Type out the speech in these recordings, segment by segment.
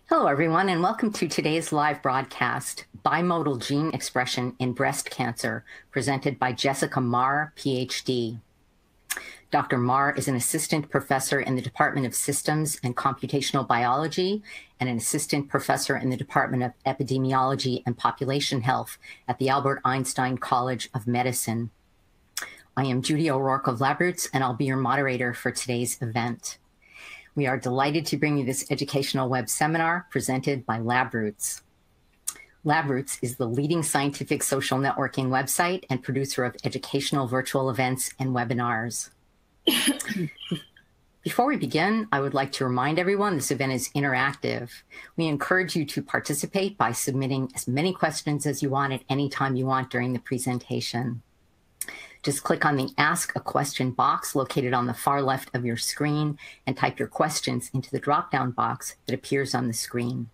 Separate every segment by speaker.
Speaker 1: Hello, everyone, and welcome to today's live broadcast, Bimodal Gene Expression in Breast Cancer, presented by Jessica Marr, PhD. Dr. Marr is an assistant professor in the Department of Systems and Computational Biology and an assistant professor in the Department of Epidemiology and Population Health at the Albert Einstein College of Medicine. I am Judy O'Rourke of LabRoots, and I'll be your moderator for today's event. We are delighted to bring you this educational web seminar presented by LabRoots. LabRoots is the leading scientific social networking website and producer of educational virtual events and webinars. Before we begin, I would like to remind everyone this event is interactive. We encourage you to participate by submitting as many questions as you want at any time you want during the presentation. Just click on the Ask a Question box located on the far left of your screen and type your questions into the drop-down box that appears on the screen.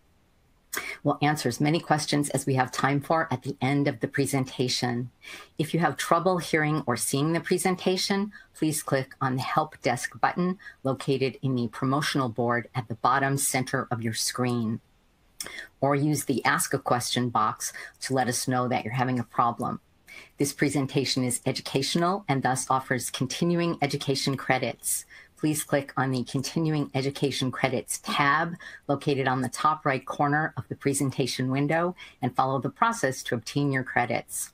Speaker 1: We'll answer as many questions as we have time for at the end of the presentation. If you have trouble hearing or seeing the presentation, please click on the Help Desk button located in the promotional board at the bottom center of your screen. Or use the Ask a Question box to let us know that you're having a problem. This presentation is educational and thus offers continuing education credits. Please click on the Continuing Education Credits tab located on the top right corner of the presentation window and follow the process to obtain your credits.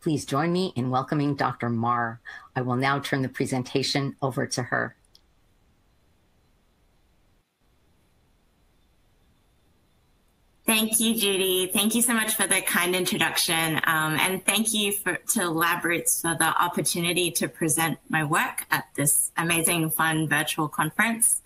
Speaker 1: Please join me in welcoming Dr. Marr. I will now turn the presentation over to her.
Speaker 2: Thank you, Judy. Thank you so much for the kind introduction. And thank you to LabRoots for the opportunity to present my work at this amazing, fun virtual conference.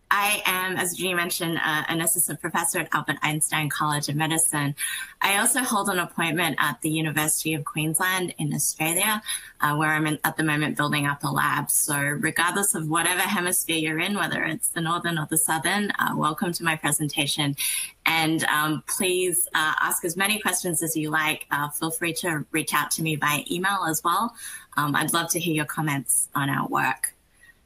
Speaker 2: I am, as Judy mentioned, an assistant professor at Albert Einstein College of Medicine. I also hold an appointment at the University of Queensland in Australia, where I'm at the moment building up a lab. So regardless of whatever hemisphere you're in, whether it's the northern or the southern, welcome to my presentation. And please ask as many questions as you like. Feel free to reach out to me by email as well. I'd love to hear your comments on our work.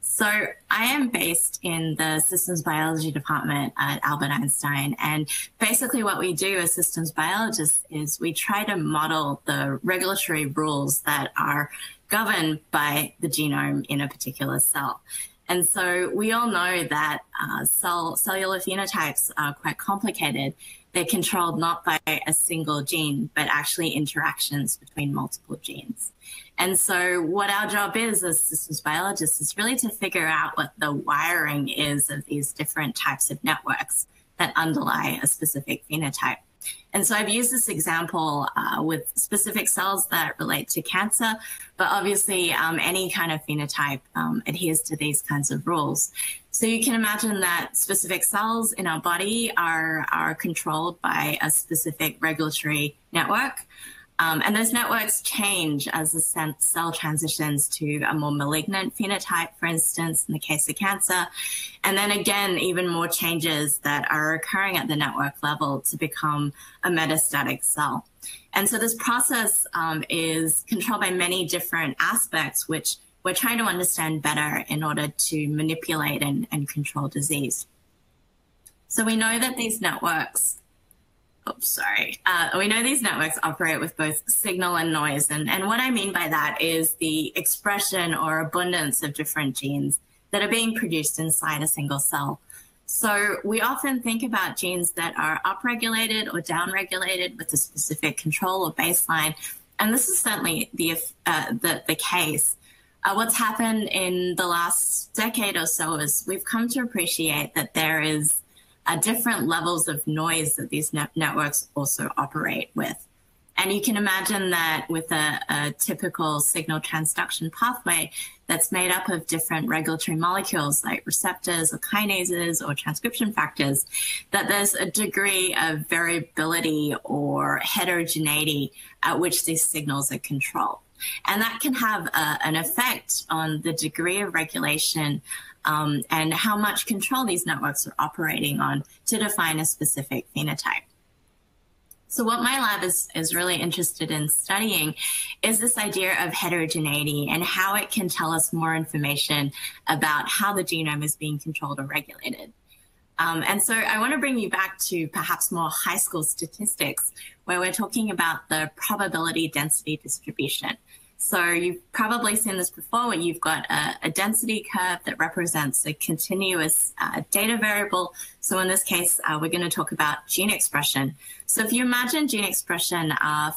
Speaker 2: So I am based in the systems biology department at Albert Einstein. And basically what we do as systems biologists is we try to model the regulatory rules that are governed by the genome in a particular cell. And so we all know that cellular phenotypes are quite complicated. They're controlled not by a single gene, but actually interactions between multiple genes. And so what our job is as systems biologists is really to figure out what the wiring is of these different types of networks that underlie a specific phenotype. And so I've used this example with specific cells that relate to cancer, but obviously any kind of phenotype adheres to these kinds of rules. So you can imagine that specific cells in our body are controlled by a specific regulatory network. And those networks change as the cell transitions to a more malignant phenotype, for instance, in the case of cancer. And then again, even more changes that are occurring at the network level to become a metastatic cell. And so this process is controlled by many different aspects, which we're trying to understand better in order to manipulate and control disease. So we know that these networks we know these networks operate with both signal and noise. And what I mean by that is the expression or abundance of different genes that are being produced inside a single cell. So we often think about genes that are upregulated or downregulated with a specific control or baseline. And this is certainly the case. What's happened in the last decade or so is we've come to appreciate that there is different levels of noise that these networks also operate with. And you can imagine that with a typical signal transduction pathway that's made up of different regulatory molecules like receptors or kinases or transcription factors, that there's a degree of variability or heterogeneity at which these signals are controlled. And that can have an effect on the degree of regulation and how much control these networks are operating on to define a specific phenotype. So what my lab is really interested in studying is this idea of heterogeneity and how it can tell us more information about how the genome is being controlled or regulated. And so I want to bring you back to perhaps more high school statistics, where we're talking about the probability density distribution. So you've probably seen this before, where you've got a density curve that represents a continuous data variable. So in this case, we're going to talk about gene expression. So if you imagine gene expression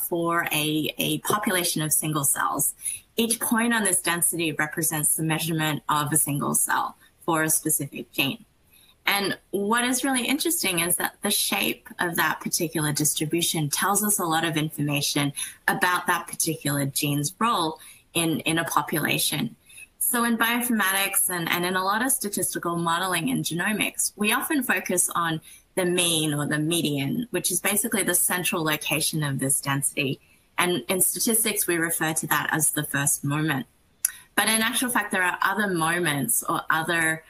Speaker 2: for a population of single cells, each point on this density represents the measurement of a single cell for a specific gene. And what is really interesting is that the shape of that particular distribution tells us a lot of information about that particular gene's role in a population. So in bioinformatics and in a lot of statistical modeling in genomics, we often focus on the mean or the median, which is basically the central location of this density. And in statistics, we refer to that as the first moment. But in actual fact, there are other moments or other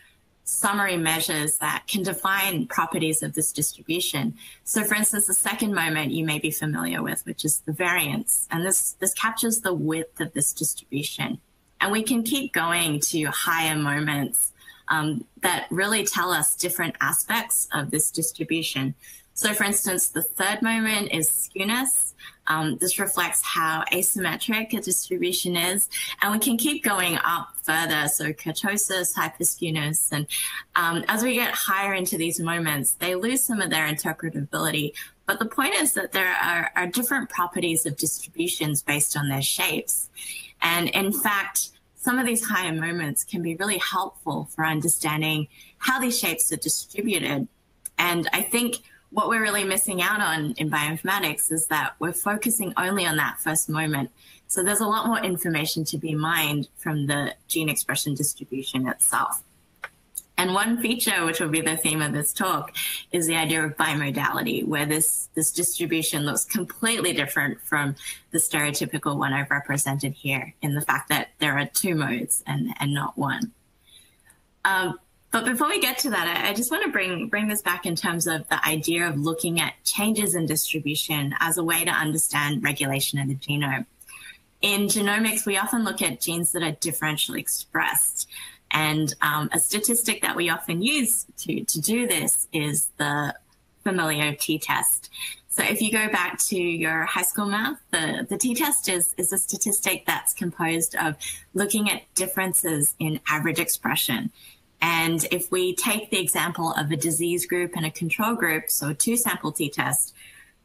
Speaker 2: summary measures that can define properties of this distribution. So for instance, the second moment you may be familiar with, which is the variance. And this captures the width of this distribution. And we can keep going to higher moments that really tell us different aspects of this distribution. So for instance, the third moment is skewness. This reflects how asymmetric a distribution is. And we can keep going up further. So kurtosis, hyperskewness. And as we get higher into these moments, they lose some of their interpretability. But the point is that there are different properties of distributions based on their shapes. And in fact, some of these higher moments can be really helpful for understanding how these shapes are distributed. And I think what we're really missing out on in bioinformatics is that we're focusing only on that first moment. So there's a lot more information to be mined from the gene expression distribution itself. And one feature, which will be the theme of this talk, is the idea of bimodality, where this distribution looks completely different from the stereotypical one I've represented here, in the fact that there are two modes and not one. But before we get to that, I just want to bring this back in terms of the idea of looking at changes in distribution as a way to understand regulation of the genome. In genomics, we often look at genes that are differentially expressed. And a statistic that we often use to do this is the familiar t-test. So if you go back to your high school math, the t-test is a statistic that's composed of looking at differences in average expression. And if we take the example of a disease group and a control group, so a two-sample t-test,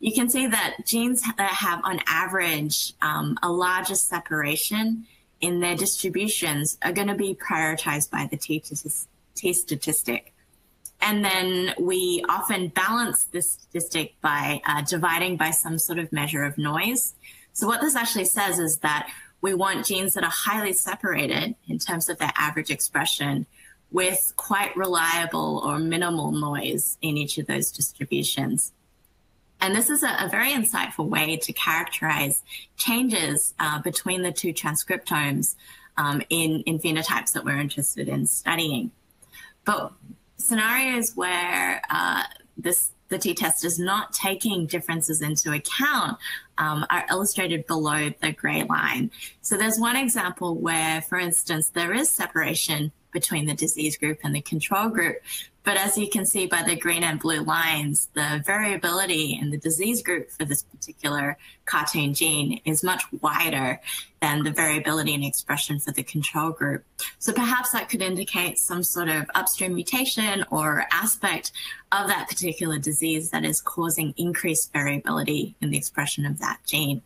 Speaker 2: you can see that genes that have, on average, a larger separation in their distributions are going to be prioritized by the t-statistic. And then we often balance this statistic by dividing by some sort of measure of noise. So what this actually says is that we want genes that are highly separated in terms of their average expression, with quite reliable or minimal noise in each of those distributions. And this is a very insightful way to characterize changes between the two transcriptomes in phenotypes that we're interested in studying. But scenarios where the t-test is not taking differences into account are illustrated below the gray line. So there's one example where, for instance, there is separation between the disease group and the control group. But as you can see by the green and blue lines, the variability in the disease group for this particular cartoon gene is much wider than the variability in expression for the control group. So perhaps that could indicate some sort of upstream mutation or aspect of that particular disease that is causing increased variability in the expression of that gene.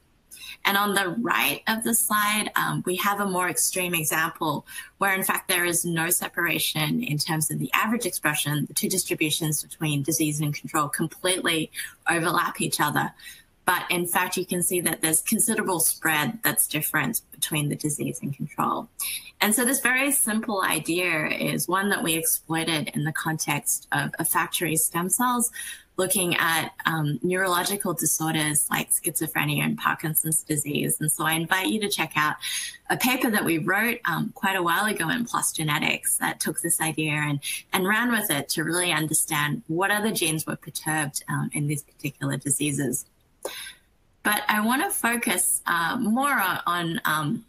Speaker 2: And on the right of the slide, we have a more extreme example where, in fact, there is no separation in terms of the average expression. The two distributions between disease and control completely overlap each other. But in fact, you can see that there's considerable spread that's different between the disease and control. And so this very simple idea is one that we exploited in the context of factory stem cells, looking at neurological disorders like schizophrenia and Parkinson's disease. And so I invite you to check out a paper that we wrote quite a while ago in PLOS Genetics that took this idea and ran with it to really understand what other genes were perturbed in these particular diseases. But I want to focus more on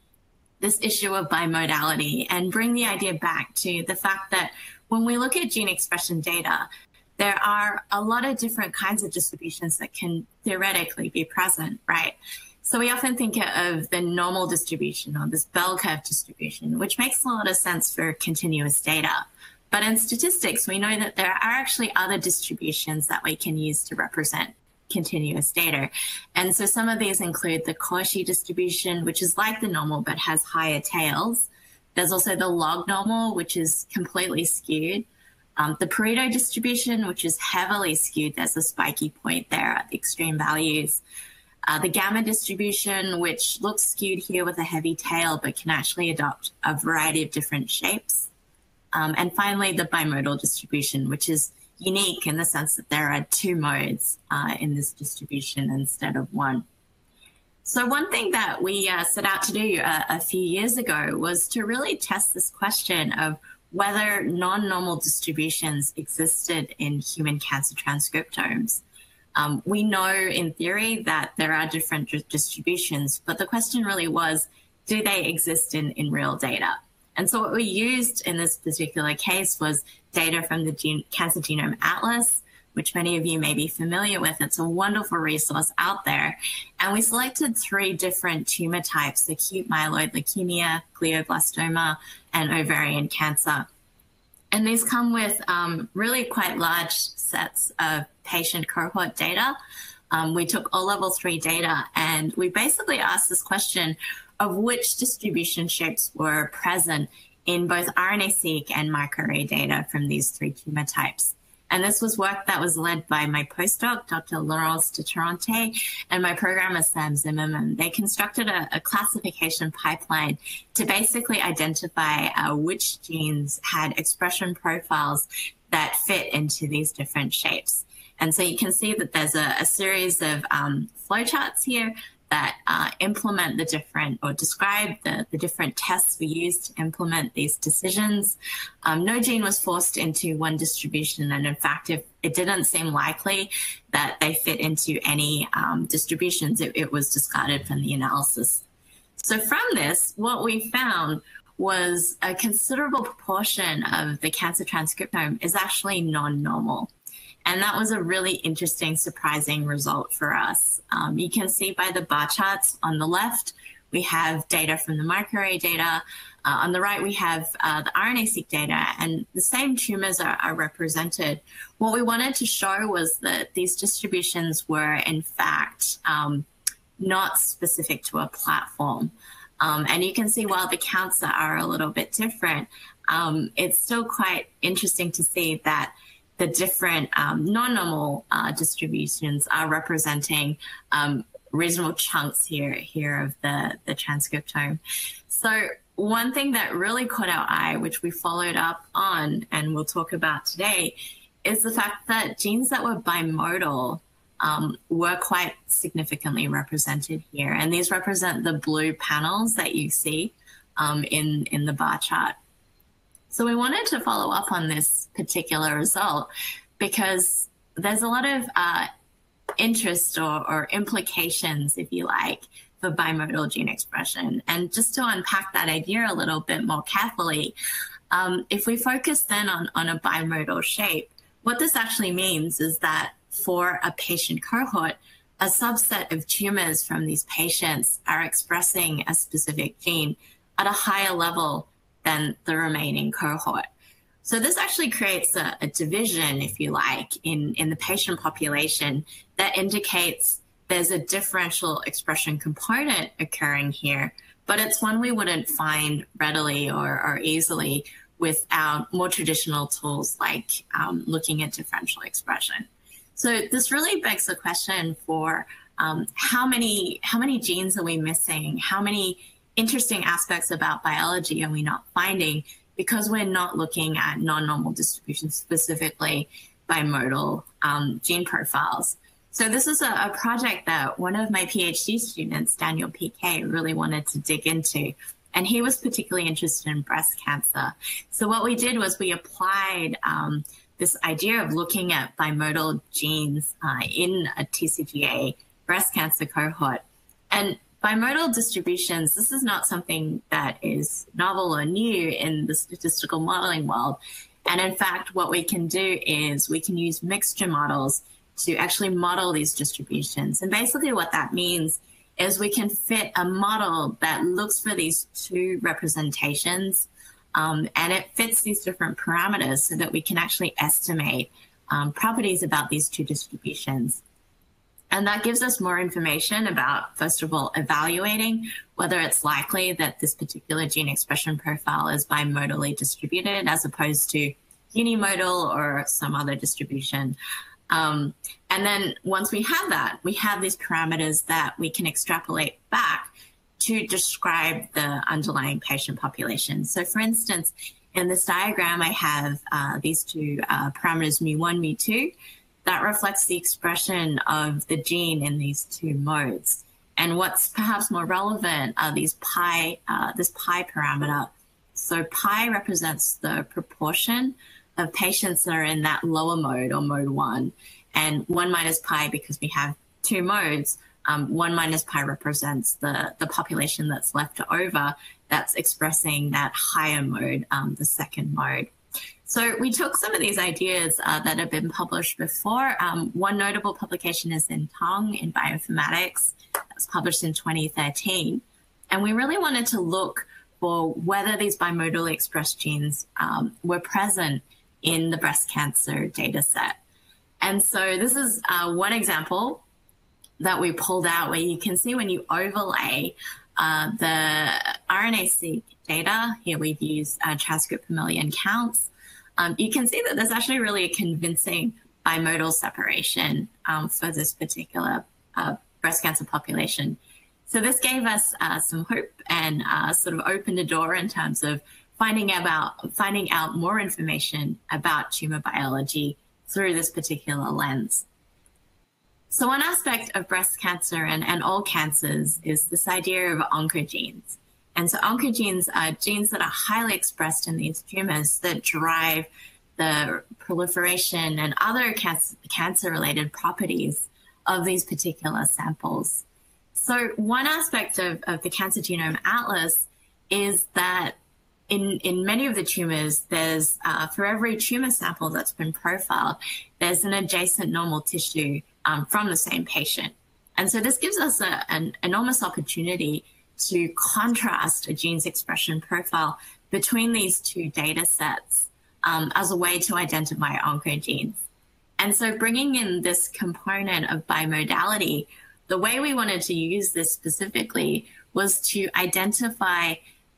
Speaker 2: this issue of bimodality and bring the idea back to the fact that when we look at gene expression data, there are a lot of different kinds of distributions that can theoretically be present, right? So we often think of the normal distribution or this bell curve distribution, which makes a lot of sense for continuous data. But in statistics, we know that there are actually other distributions that we can use to represent continuous data. And so some of these include the Cauchy distribution, which is like the normal but has higher tails. There's also the log normal, which is completely skewed. The Pareto distribution, which is heavily skewed. There's a spiky point there at the extreme values. The gamma distribution, which looks skewed here with a heavy tail, but can actually adopt a variety of different shapes. And finally, the bimodal distribution, which is unique in the sense that there are two modes in this distribution instead of one. So one thing that we set out to do a few years ago was to really test this question of whether non-normal distributions existed in human cancer transcriptomes. We know in theory that there are different distributions, but the question really was, do they exist in real data? And so what we used in this particular case was data from the Cancer Genome Atlas, which many of you may be familiar with. It's a wonderful resource out there. And we selected 3 different tumor types: acute myeloid leukemia, glioblastoma, and ovarian cancer. And these come with really quite large sets of patient cohort data. We took all level 3 data, and we basically asked this question of which distribution shapes were present in both RNA-seq and microarray data from these 3 tumor types. And this was work that was led by my postdoc, Dr. Laurence de Tarante, and my programmer, Sam Zimmerman. They constructed a classification pipeline to basically identify which genes had expression profiles that fit into these different shapes. And so you can see that there's a series of flowcharts here that implement the different, or describe the different tests we use to implement these decisions. No gene was forced into one distribution, and in fact, if it didn't seem likely that they fit into any distributions, it was discarded from the analysis. So from this, what we found was a considerable proportion of the cancer transcriptome is actually non-normal. And that was a really interesting, surprising result for us. You can see by the bar charts on the left, we have data from the microarray data. On the right, we have the RNA-seq data, and the same tumors are represented. What we wanted to show was that these distributions were, in fact, not specific to a platform. And you can see while the counts are a little bit different, it's still quite interesting to see that the different non-normal distributions are representing reasonable chunks here of the transcriptome. So one thing that really caught our eye, which we followed up on and we'll talk about today, is the fact that genes that were bimodal were quite significantly represented here. And these represent the blue panels that you see in the bar chart. So we wanted to follow up on this particular result because there's a lot of interest or implications, if you like, for bimodal gene expression. And just to unpack that idea a little bit more carefully, if we focus then on a bimodal shape, what this actually means is that for a patient cohort, a subset of tumors from these patients are expressing a specific gene at a higher level than the remaining cohort. So this actually creates a division, if you like, in the patient population that indicates there's a differential expression component occurring here, but it's one we wouldn't find readily or easily with our more traditional tools like looking at differential expression. So this really begs the question for how many genes are we missing? How many interesting aspects about biology are we not finding because we're not looking at non-normal distributions, specifically bimodal gene profiles? So this is a project that one of my PhD students, Daniel PK, really wanted to dig into. And he was particularly interested in breast cancer. So what we did was we applied this idea of looking at bimodal genes in a TCGA breast cancer cohort. And bimodal distributions, this is not something that is novel or new in the statistical modeling world. And in fact, what we can do is we can use mixture models to actually model these distributions. And basically what that means is we can fit a model that looks for these two representations, and it fits these different parameters so that we can actually estimate properties about these two distributions. And that gives us more information about, first of all, evaluating whether it's likely that this particular gene expression profile is bimodally distributed as opposed to unimodal or some other distribution. And then once we have that, we have these parameters that we can extrapolate back to describe the underlying patient population. So for instance, in this diagram, I have these two parameters, mu1, mu2, that reflects the expression of the gene in these two modes. And what's perhaps more relevant are these this pi parameter. So pi represents the proportion of patients that are in that lower mode or mode 1. And 1 minus pi, because we have two modes, 1 minus pi represents the population that's left over that's expressing that higher mode, the second mode. So we took some of these ideas that have been published before. One notable publication is in Tong in Bioinformatics. That was published in 2013. And we really wanted to look for whether these bimodally expressed genes were present in the breast cancer data set. And so this is one example that we pulled out where you can see when you overlay the RNA-seq data, here we've used transcript per million counts, you can see that there's actually really a convincing bimodal separation for this particular breast cancer population. So this gave us some hope and sort of opened a door in terms of finding out more information about tumor biology through this particular lens. So one aspect of breast cancer and all cancers is this idea of oncogenes. And so oncogenes are genes that are highly expressed in these tumors that drive the proliferation and other cancer-related properties of these particular samples. So one aspect of the Cancer Genome Atlas is that in many of the tumors, there's, for every tumor sample that's been profiled, there's an adjacent normal tissue from the same patient. And so this gives us an enormous opportunity to contrast a gene's expression profile between these two data sets as a way to identify oncogenes. And so bringing in this component of bimodality, the way we wanted to use this specifically was to identify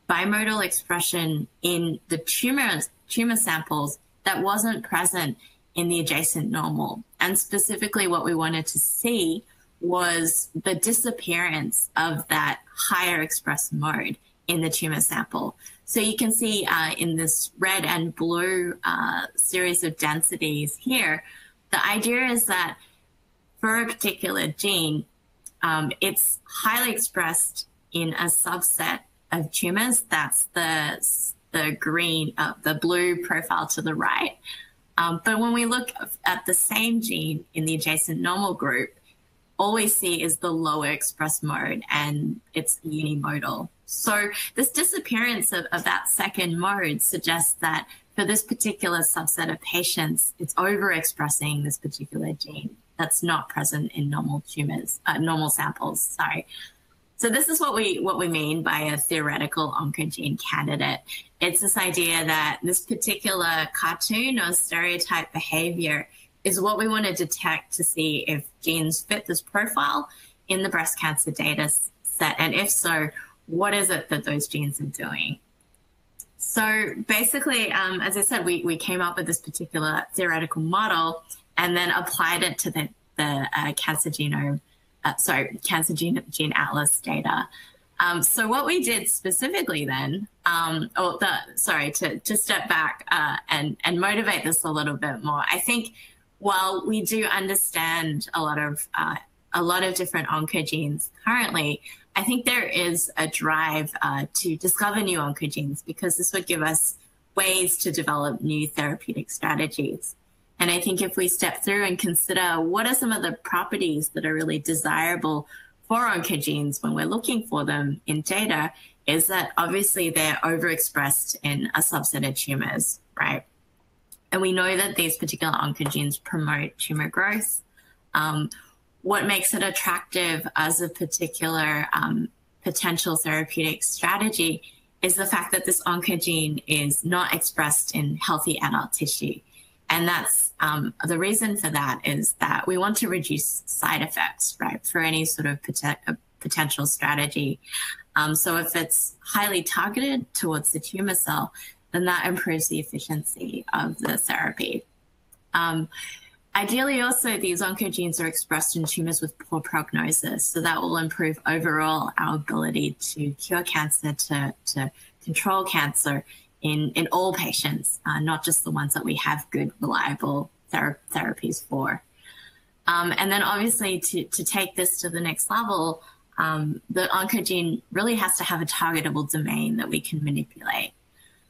Speaker 2: bimodal expression in the tumor samples that wasn't present in the adjacent normal. And specifically what we wanted to see was the disappearance of that higher expressed mode in the tumor sample. So you can see in this red and blue series of densities here, the idea is that for a particular gene, it's highly expressed in a subset of tumors. That's the green, the blue profile to the right. But when we look at the same gene in the adjacent normal group, all we see is the lower expressed mode, and it's unimodal. So this disappearance of that second mode suggests that for this particular subset of patients, it's overexpressing this particular gene that's not present in normal tumors, normal samples, sorry. So this is what we mean by a theoretical oncogene candidate. It's this idea that this particular cartoon or stereotype behavior is what we want to detect to see if genes fit this profile in the breast cancer data set. And if so, what is it that those genes are doing? So basically, as I said, we came up with this particular theoretical model and then applied it to the Cancer Gene Atlas data. So what we did specifically then, to step back and motivate this a little bit more, I think while we do understand a lot of different oncogenes currently, I think there is a drive to discover new oncogenes because this would give us ways to develop new therapeutic strategies. And I think if we step through and consider what are some of the properties that are really desirable for oncogenes when we're looking for them in data, is that obviously they're overexpressed in a subset of tumors, right? And we know that these particular oncogenes promote tumor growth. What makes it attractive as a particular potential therapeutic strategy is the fact that this oncogene is not expressed in healthy adult tissue. And that's the reason for that is that we want to reduce side effects, right, for any sort of potential strategy. So if it's highly targeted towards the tumor cell, then that improves the efficiency of the therapy. Ideally, also, these oncogenes are expressed in tumors with poor prognosis, so that will improve overall our ability to cure cancer, to control cancer in all patients, not just the ones that we have good, reliable therapies for. And then obviously to take this to the next level, the oncogene really has to have a targetable domain that we can manipulate.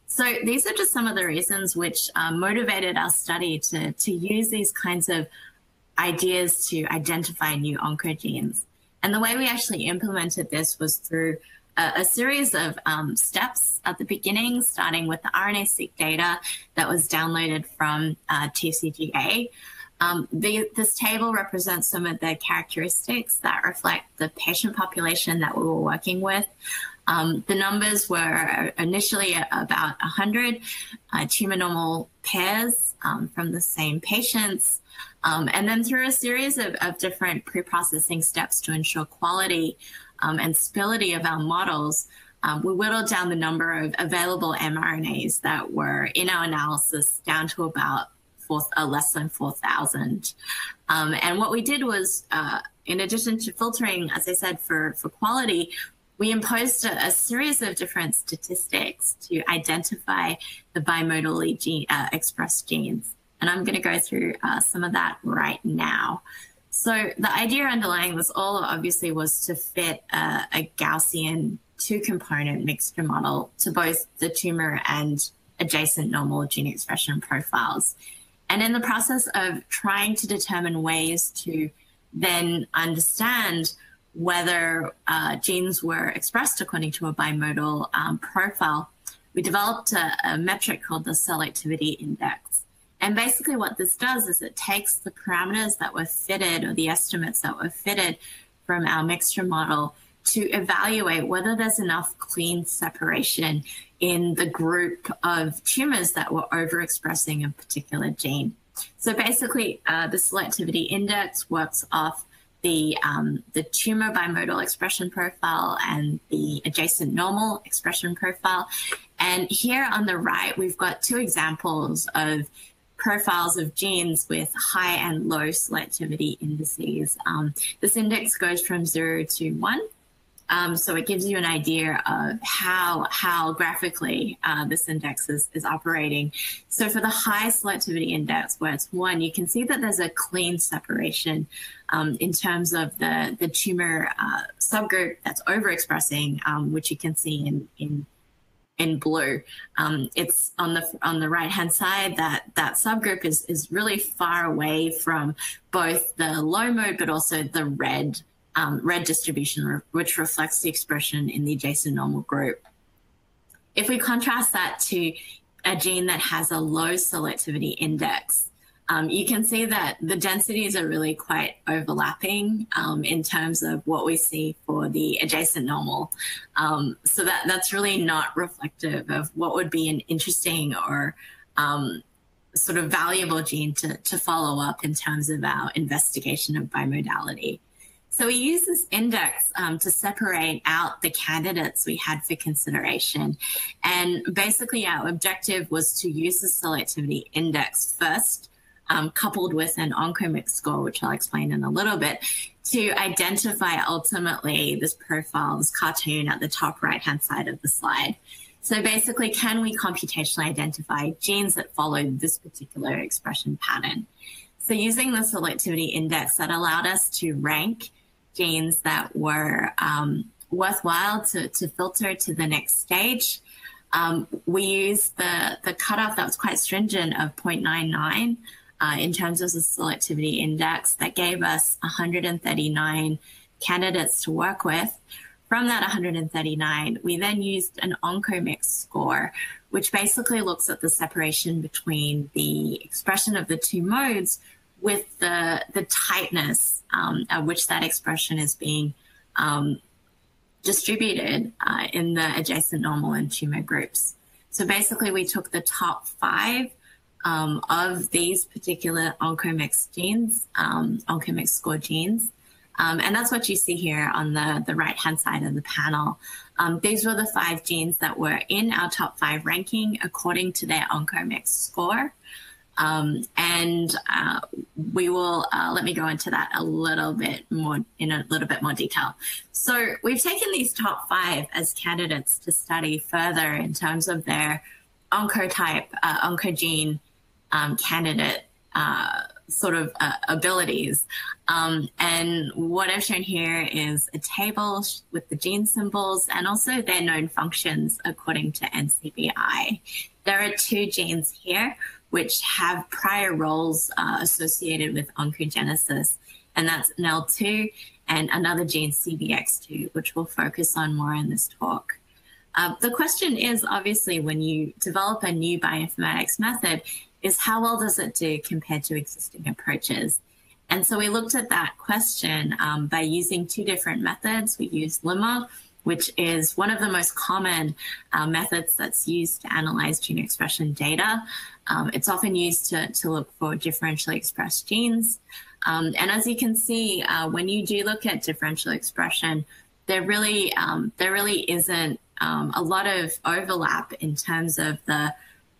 Speaker 2: So these are just some of the reasons which motivated our study to use these kinds of ideas to identify new oncogenes. And the way we actually implemented this was through a series of steps at the beginning, starting with the RNA-seq data that was downloaded from TCGA. This table represents some of the characteristics that reflect the patient population that we were working with. The numbers were initially about 100 tumor normal pairs from the same patients. And then through a series of different pre-processing steps to ensure quality and stability of our models, we whittled down the number of available mRNAs that were in our analysis down to about less than 4,000. And what we did was, in addition to filtering, as I said, for quality, we imposed a series of different statistics to identify the bimodally expressed genes. And I'm going to go through some of that right now. So the idea underlying this all obviously was to fit a Gaussian two-component mixture model to both the tumor and adjacent normal gene expression profiles. And in the process of trying to determine ways to then understand whether genes were expressed according to a bimodal profile, we developed a metric called the selectivity index. And basically what this does is it takes the parameters that were fitted, or the estimates that were fitted from our mixture model, to evaluate whether there's enough clean separation in the group of tumors that were overexpressing a particular gene. So basically, the selectivity index works off the tumor bimodal expression profile and the adjacent normal expression profile. And here on the right, we've got two examples of profiles of genes with high and low selectivity indices. This index goes from 0 to 1. So it gives you an idea of how graphically this index is operating. So for the high selectivity index, where it's 1, you can see that there's a clean separation in terms of the tumor subgroup that's overexpressing, which you can see in blue. It's on the right-hand side, that subgroup is really far away from both the low mode, but also the red distribution, which reflects the expression in the adjacent normal group. If we contrast that to a gene that has a low selectivity index, you can see that the densities are really quite overlapping in terms of what we see for the adjacent normal. So that's really not reflective of what would be an interesting or sort of valuable gene to follow up in terms of our investigation of bimodality. So we use this index to separate out the candidates we had for consideration. And basically our objective was to use the selectivity index first, coupled with an Oncogenes score, which I'll explain in a little bit, to identify ultimately this profile, this cartoon at the top right-hand side of the slide. So basically, can we computationally identify genes that follow this particular expression pattern? So using the selectivity index, that allowed us to rank genes that were worthwhile to filter to the next stage. We used the cutoff that was quite stringent of 0.99 in terms of the selectivity index. That gave us 139 candidates to work with. From that 139, we then used an Oncogenes score, which basically looks at the separation between the expression of the two modes with the tightness at which that expression is being distributed in the adjacent normal and tumor groups. So basically, we took the top 5 of these particular Oncomix genes, Oncomix score genes, and that's what you see here on the right-hand side of the panel. These were the 5 genes that were in our top 5 ranking according to their Oncomix score. We will let me go into that a little bit more in a little bit more detail. So we've taken these top 5 as candidates to study further in terms of their oncotype, oncogene candidate sort of abilities. And what I've shown here is a table with the gene symbols and also their known functions according to NCBI. There are 2 genes here which have prior roles associated with oncogenesis, and that's NEL2 and another gene CBX2, which we'll focus on more in this talk. The question is, obviously, when you develop a new bioinformatics method, is how well does it do compared to existing approaches? And so we looked at that question by using 2 different methods. We used LIMA, which is one of the most common methods that's used to analyze gene expression data. It's often used to look for differentially expressed genes. And as you can see, when you do look at differential expression, there really isn't a lot of overlap in terms of the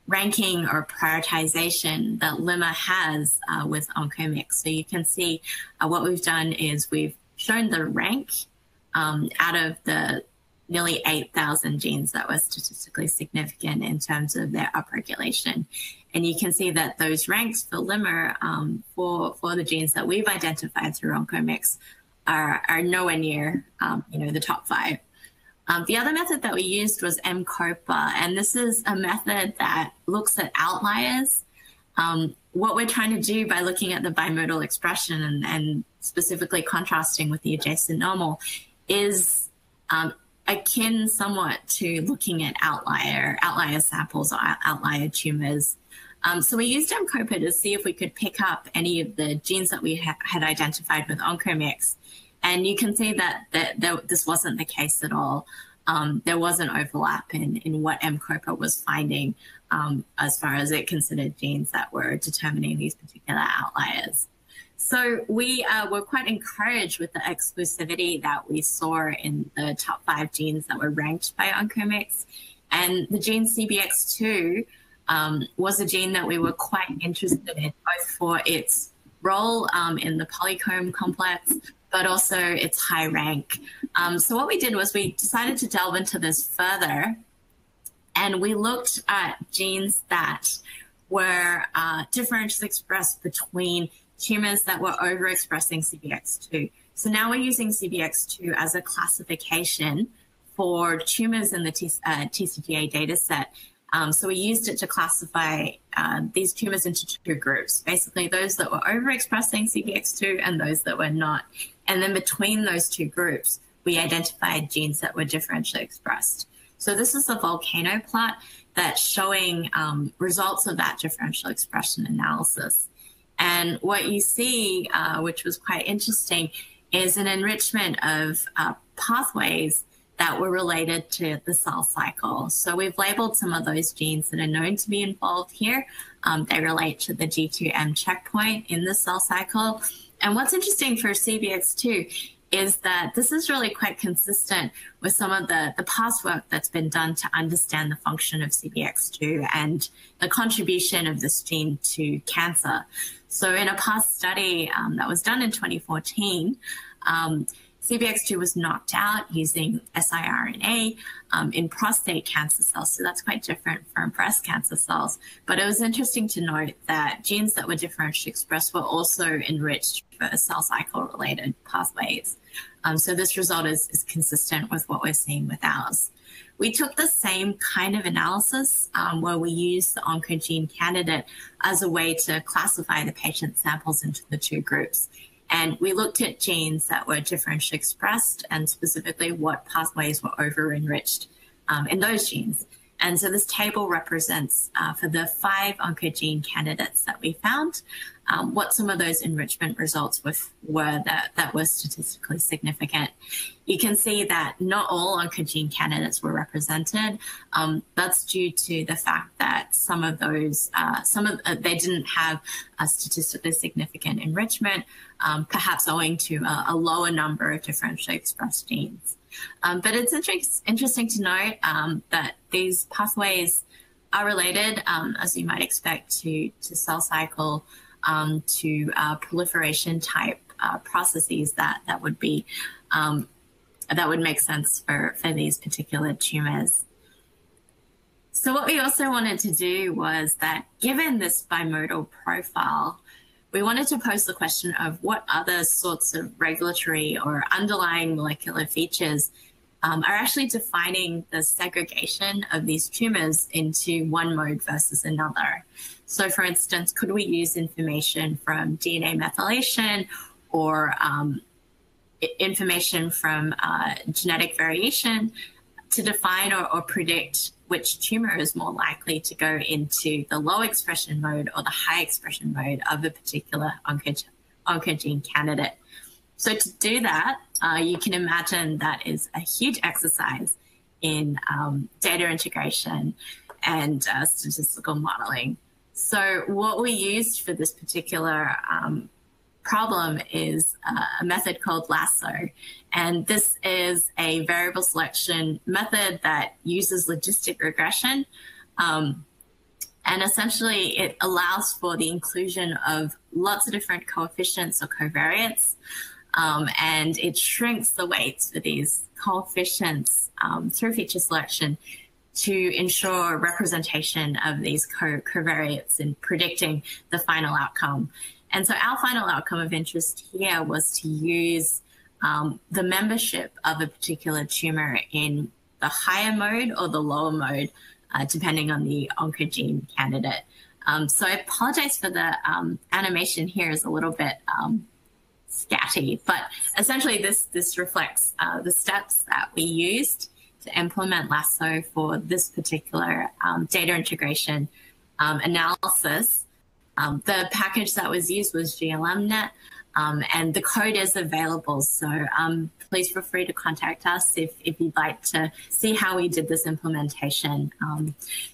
Speaker 2: ranking or prioritization that LIMA has with Oncomix. So you can see what we've done is we've shown the rank out of the nearly 8,000 genes that were statistically significant in terms of their upregulation. And you can see that those ranks for LIMA for the genes that we've identified through Oncomix are nowhere near the top 5. The other method that we used was MCOPA, and this is a method that looks at outliers. What we're trying to do by looking at the bimodal expression and specifically contrasting with the adjacent normal is akin somewhat to looking at outlier samples or outlier tumors. So we used MCOPA to see if we could pick up any of the genes that we had identified with Oncomix. And you can see that this wasn't the case at all. There was an overlap in what MCOPA was finding as far as it considered genes that were determining these particular outliers. So we were quite encouraged with the exclusivity that we saw in the top 5 genes that were ranked by Oncomix. And the gene CBX2 was a gene that we were quite interested in, both for its role in the polycomb complex, but also its high rank. So what we did was we decided to delve into this further, and we looked at genes that were differentially expressed between tumors that were overexpressing CBX2. So now we're using CBX2 as a classification for tumors in the TCGA dataset. So we used it to classify these tumors into 2 groups, basically those that were overexpressing CBX2 and those that were not. And then between those 2 groups, we identified genes that were differentially expressed. So this is a volcano plot that's showing results of that differential expression analysis. And what you see, which was quite interesting, is an enrichment of pathways that were related to the cell cycle. So we've labeled some of those genes that are known to be involved here. They relate to the G2M checkpoint in the cell cycle. And what's interesting for CBX2 is that this is really quite consistent with some of the past work that's been done to understand the function of CBX2 and the contribution of this gene to cancer. So in a past study that was done in 2014, CBX2 was knocked out using siRNA in prostate cancer cells. So that's quite different from breast cancer cells. But it was interesting to note that genes that were differentially expressed were also enriched for cell cycle related pathways. So this result is consistent with what we're seeing with ours. We took the same kind of analysis where we used the Oncogene candidate as a way to classify the patient samples into the 2 groups. And we looked at genes that were differentially expressed and specifically what pathways were over-enriched in those genes. And so this table represents for the 5 oncogene candidates that we found, what some of those enrichment results were that were statistically significant. You can see that not all oncogene candidates were represented. That's due to the fact that some of those, they didn't have a statistically significant enrichment, perhaps owing to a lower number of differentially expressed genes. But it's interesting to note that these pathways are related, as you might expect, to cell cycle, to proliferation type processes that would be that would make sense for these particular tumors. So what we also wanted to do was that, given this bimodal profile, we wanted to pose the question of what other sorts of regulatory or underlying molecular features are actually defining the segregation of these tumors into one mode versus another. So for instance, could we use information from DNA methylation or information from genetic variation to define or predict which tumor is more likely to go into the low expression mode or the high expression mode of a particular oncogene candidate? So to do that, you can imagine that is a huge exercise in data integration and statistical modeling. So what we used for this particular problem is a method called LASSO. And this is a variable selection method that uses logistic regression. And essentially, it allows for the inclusion of lots of different coefficients or covariates. And it shrinks the weights for these coefficients through feature selection to ensure representation of these covariates in predicting the final outcome. And so our final outcome of interest here was to use the membership of a particular tumor in the higher mode or the lower mode, depending on the oncogene candidate. So I apologize for the animation here is a little bit scatty, but essentially this reflects the steps that we used to implement LASSO for this particular data integration analysis. The package that was used was GLMNet, and the code is available. So please feel free to contact us if you'd like to see how we did this implementation.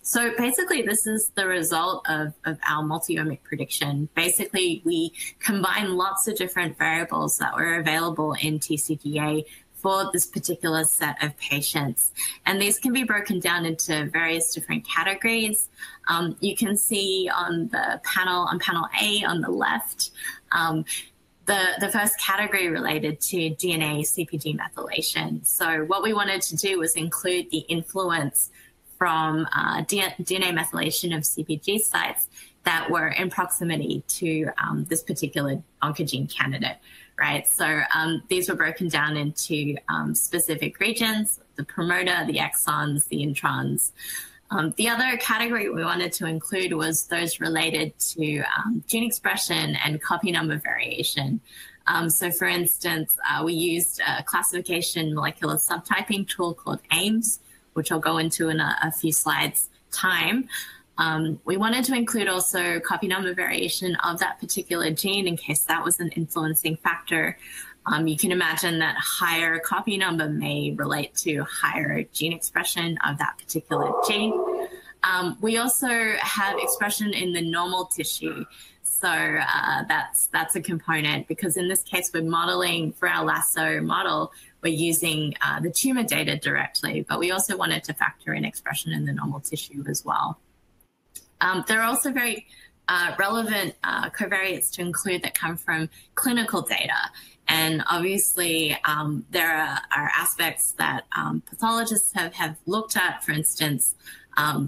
Speaker 2: So basically, this is the result of our multi-omic prediction. Basically, we combine lots of different variables that were available in TCGA for this particular set of patients. And these can be broken down into various different categories. You can see on the panel, on panel A on the left, the first category related to DNA CpG methylation. So what we wanted to do was include the influence from DNA methylation of CpG sites that were in proximity to this particular oncogene candidate. Right, so these were broken down into specific regions, the promoter, the exons, the introns. The other category we wanted to include was those related to gene expression and copy number variation. So for instance, we used a classification molecular subtyping tool called AIMS, which I'll go into in a few slides' time. We wanted to include also copy number variation of that particular gene in case that was an influencing factor. You can imagine that higher copy number may relate to higher gene expression of that particular gene. We also have expression in the normal tissue. So that's a component, because in this case, we're modeling for our LASSO model, we're using the tumor data directly, but we also wanted to factor in expression in the normal tissue as well. There are also very relevant covariates to include that come from clinical data. And obviously, there are aspects that pathologists have looked at, for instance,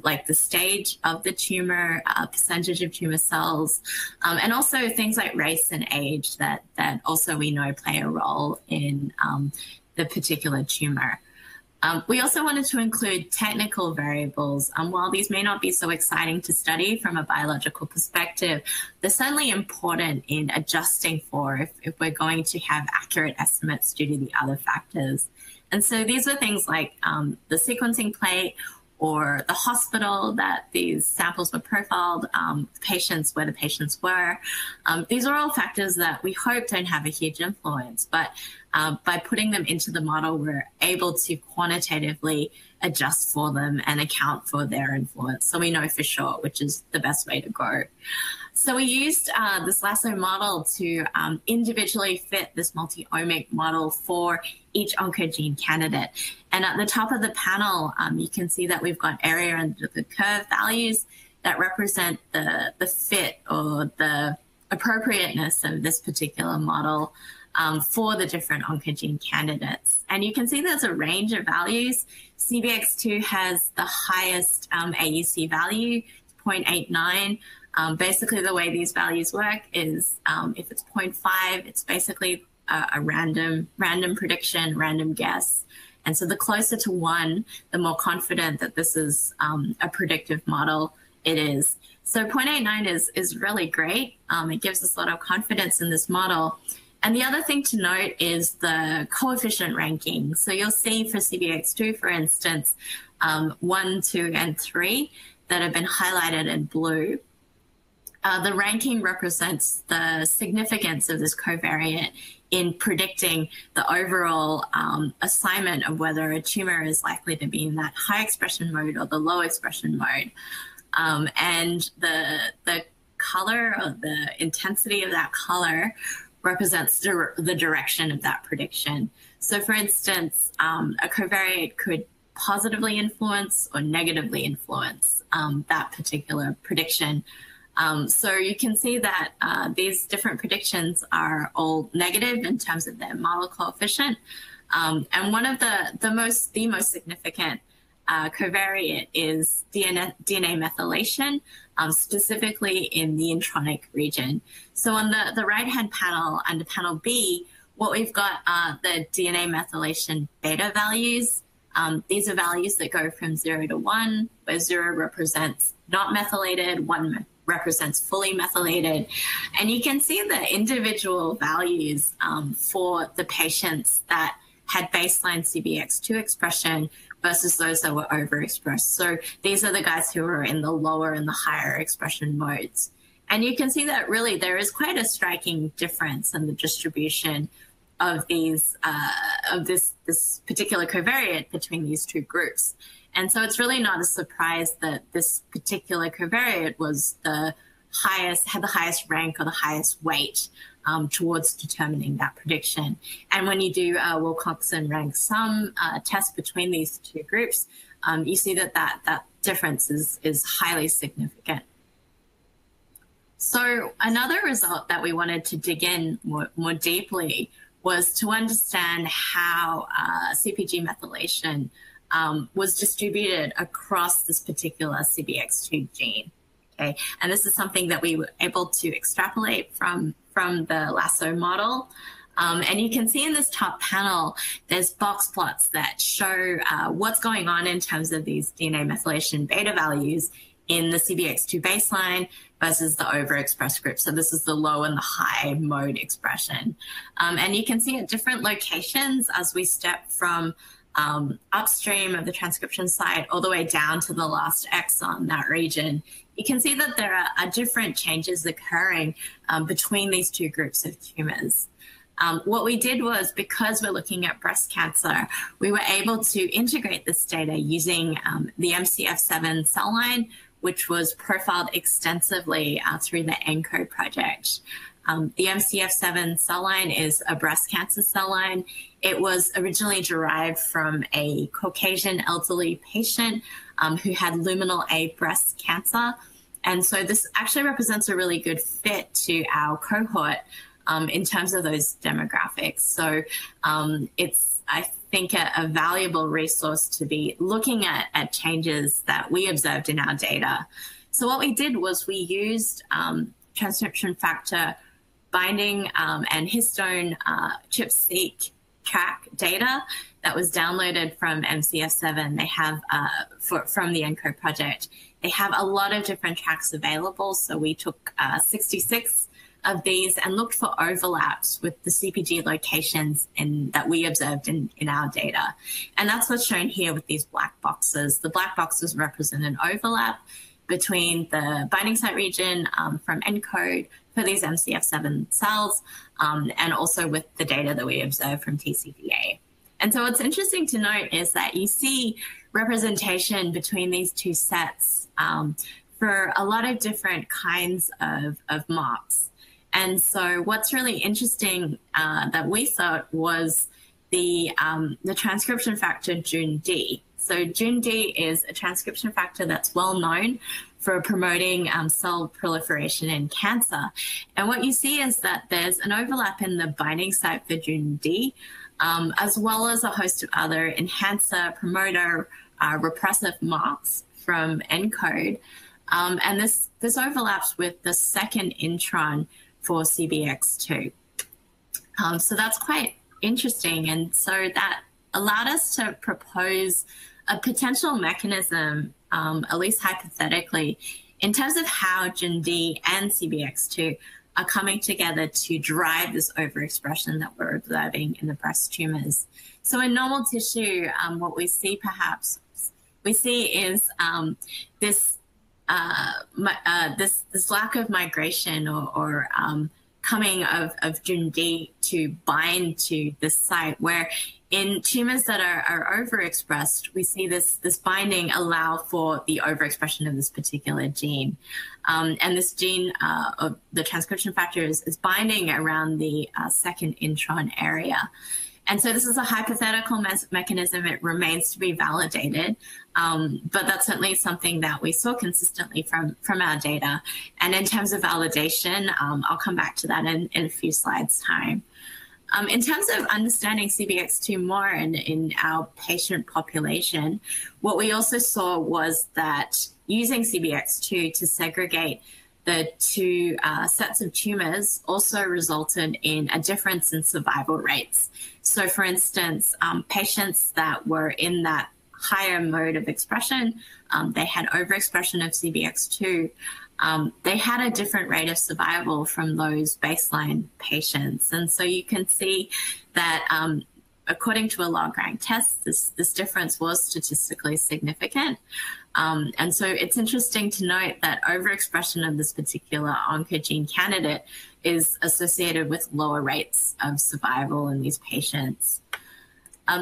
Speaker 2: like the stage of the tumor, percentage of tumor cells, and also things like race and age that also we know play a role in the particular tumor. We also wanted to include technical variables. While these may not be so exciting to study from a biological perspective, they're certainly important in adjusting for if we're going to have accurate estimates due to the other factors. And so these were things like the sequencing plate or the hospital that these samples were profiled, patients, where the patients were. These are all factors that we hope don't have a huge influence, but by putting them into the model, we're able to quantitatively adjust for them and account for their influence. So we know for sure which is the best way to go. So we used this lasso model to individually fit this multi-omic model for each oncogene candidate. And at the top of the panel, you can see that we've got area under the curve values that represent the fit or the appropriateness of this particular model for the different oncogene candidates. And you can see there's a range of values. CBX2 has the highest AUC value, 0.89. Basically, the way these values work is if it's 0.5, it's basically a random prediction, random guess. And so the closer to 1, the more confident that this is a predictive model it is. So 0.89 is really great. It gives us a lot of confidence in this model. And the other thing to note is the coefficient ranking. So you'll see for CBX2, for instance, 1, 2, and 3 that have been highlighted in blue. The ranking represents the significance of this covariate in predicting the overall assignment of whether a tumor is likely to be in that high expression mode or the low expression mode. And the color or the intensity of that color represents the direction of that prediction. So for instance, a covariate could positively influence or negatively influence that particular prediction. So you can see that these different predictions are all negative in terms of their model coefficient. And one of the most significant covariate is DNA methylation, specifically in the intronic region. So on the right-hand panel, under panel B, what we've got are the DNA methylation beta values. These are values that go from 0 to 1, where 0 represents not methylated, 1 represents fully methylated. And you can see the individual values for the patients that had baseline CBX2 expression versus those that were overexpressed. So these are the guys who are in the lower and the higher expression modes. And you can see that really there is quite a striking difference in the distribution of these this particular covariate between these two groups. And so it's really not a surprise that this particular covariate was had the highest rank or the highest weight towards determining that prediction. And when you do Wilcoxon rank sum test between these two groups, you see that difference is highly significant. So another result that we wanted to dig in more deeply was to understand how CpG methylation was distributed across this particular CBX2 gene. Okay, and this is something that we were able to extrapolate from the lasso model. And you can see in this top panel, there's box plots that show what's going on in terms of these DNA methylation beta values in the CBX2 baseline versus the overexpressed group. So this is the low and the high mode expression. And you can see at different locations as we step from upstream of the transcription site all the way down to the last exon, that region, you can see that there are different changes occurring between these two groups of tumors. What we did was, because we're looking at breast cancer, we were able to integrate this data using the MCF7 cell line, which was profiled extensively through the ENCODE project. The MCF7 cell line is a breast cancer cell line. It was originally derived from a Caucasian elderly patient who had luminal A breast cancer. And so this actually represents a really good fit to our cohort in terms of those demographics. So it's, I think, a valuable resource to be looking at changes that we observed in our data. So what we did was we used transcription factor binding and histone ChIP-seq track data that was downloaded from MCF7. They have, from the ENCODE project, they have a lot of different tracks available. So we took 66 of these and looked for overlaps with the CPG locations that we observed in our data. And that's what's shown here with these black boxes. The black boxes represent an overlap between the binding site region from ENCODE for these MCF7 cells, and also with the data that we observed from TCGA. And so what's interesting to note is that you see representation between these two sets for a lot of different kinds of marks. And so what's really interesting that we thought was the transcription factor JUN-D. So JUN-D is a transcription factor that's well known for promoting cell proliferation in cancer. And what you see is that there's an overlap in the binding site for JUN-D, as well as a host of other enhancer, promoter, repressive marks from ENCODE. And this overlaps with the second intron for CBX2. So that's quite interesting. And so that allowed us to propose a potential mechanism, at least hypothetically, in terms of how JUN-D and CBX2 are coming together to drive this overexpression that we're observing in the breast tumors. So in normal tissue, what we see is this lack of migration or coming of JUN-D to bind to this site, where in tumors that are overexpressed, we see this binding allow for the overexpression of this particular gene. And this gene, of the transcription factor, is binding around the second intron area. And so this is a hypothetical mechanism. It remains to be validated, but that's certainly something that we saw consistently from our data. And in terms of validation, I'll come back to that in a few slides' time. In terms of understanding CBX2 more in our patient population, what we also saw was that using CBX2 to segregate the two sets of tumors also resulted in a difference in survival rates. So for instance, patients that were in that higher mode of expression, they had overexpression of CBX2, they had a different rate of survival from those baseline patients. And so you can see that according to a log-rank test, this difference was statistically significant. And so it's interesting to note that overexpression of this particular oncogene candidate is associated with lower rates of survival in these patients.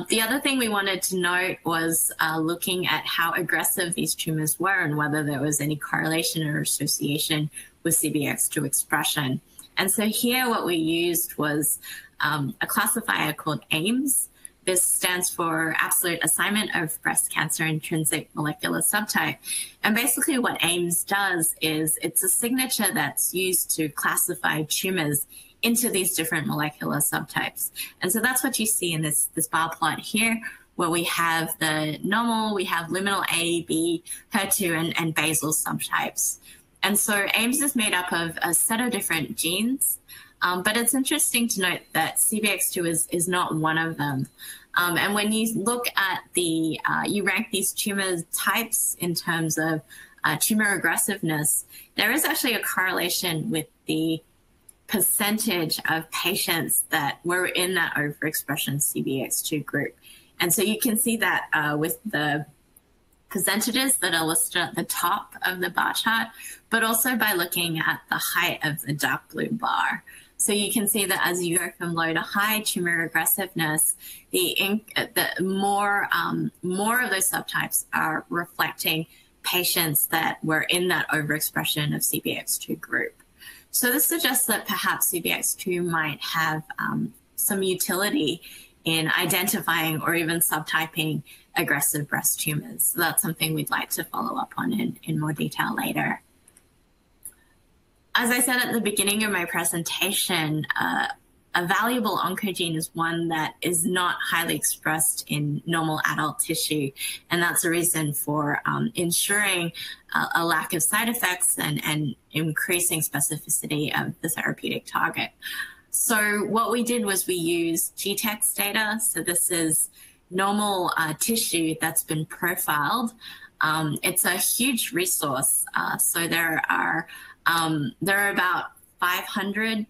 Speaker 2: The other thing we wanted to note was looking at how aggressive these tumors were and whether there was any correlation or association with CBX2 expression. And so here what we used was a classifier called AIMS. This stands for Absolute Assignment of Breast Cancer Intrinsic Molecular Subtype. And basically what AIMS does is it's a signature that's used to classify tumors into these different molecular subtypes. And so that's what you see in this bar plot here, where we have the normal, we have luminal A, B, HER2, and basal subtypes. And so AIMS is made up of a set of different genes, but it's interesting to note that CBX2 is not one of them. And when you look at you rank these tumor types in terms of tumor aggressiveness, there is actually a correlation with the percentage of patients that were in that overexpression CBX2 group. And so you can see that with the percentages that are listed at the top of the bar chart, but also by looking at the height of the dark blue bar. So you can see that as you go from low to high tumor aggressiveness, more of those subtypes are reflecting patients that were in that overexpression of CBX2 group. So this suggests that perhaps CBX2 might have some utility in identifying or even subtyping aggressive breast tumors. So that's something we'd like to follow up on in more detail later. As I said at the beginning of my presentation, a valuable oncogene is one that is not highly expressed in normal adult tissue. And that's a reason for ensuring a lack of side effects and increasing specificity of the therapeutic target. So what we did was we used GTEx data. So this is normal tissue that's been profiled. It's a huge resource. So there are about 500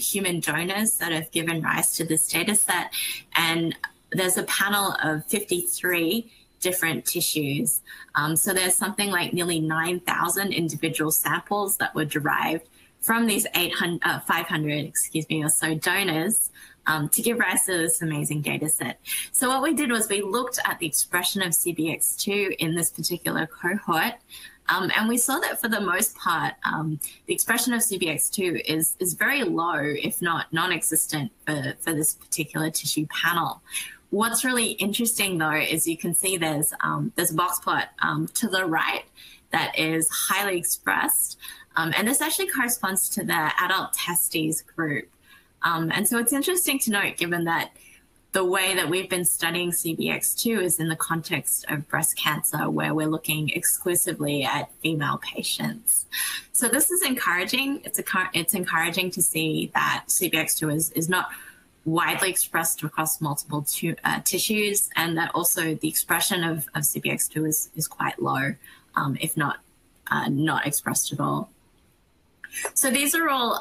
Speaker 2: human donors that have given rise to this data set, and there's a panel of 53 different tissues. So there's something like nearly 9,000 individual samples that were derived from these 500 or so donors to give rise to this amazing data set. So what we did was we looked at the expression of CBX2 in this particular cohort, and we saw that for the most part, the expression of CBX2 is very low, if not non-existent, for this particular tissue panel. What's really interesting, though, is you can see there's a box plot to the right that is highly expressed, and this actually corresponds to the adult testes group. And so it's interesting to note, given that the way that we've been studying CBX2 is in the context of breast cancer, where we're looking exclusively at female patients. So this is encouraging. It's encouraging to see that CBX2 is not widely expressed across multiple tissues, and that also the expression of CBX2 is quite low, if not expressed at all. So these are all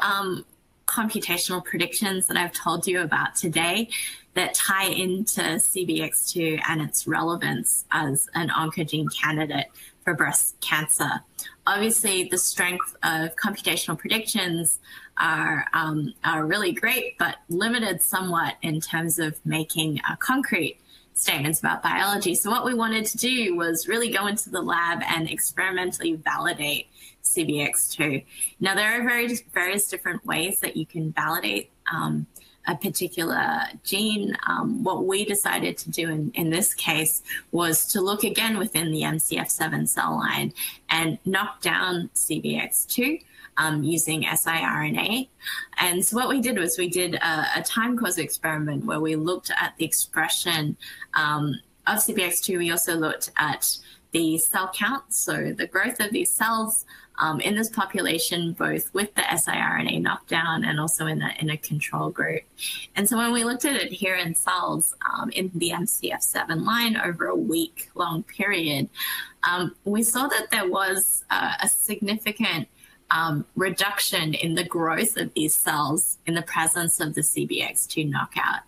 Speaker 2: computational predictions that I've told you about today that tie into CBX2 and its relevance as an oncogene candidate for breast cancer. Obviously, the strength of computational predictions are really great, but limited somewhat in terms of making concrete statements about biology. So what we wanted to do was really go into the lab and experimentally validate CBX2. Now, there are various different ways that you can validate a particular gene. What we decided to do in this case was to look again within the MCF7 cell line and knock down CBX2 using siRNA. And so what we did was we did a time course experiment where we looked at the expression of CBX2. We also looked at the cell count, so the growth of these cells in this population, both with the siRNA knockdown and also in a control group. And so when we looked at adherent cells in the MCF7 line over a week-long period, we saw that there was a significant reduction in the growth of these cells in the presence of the CBX2 knockdown.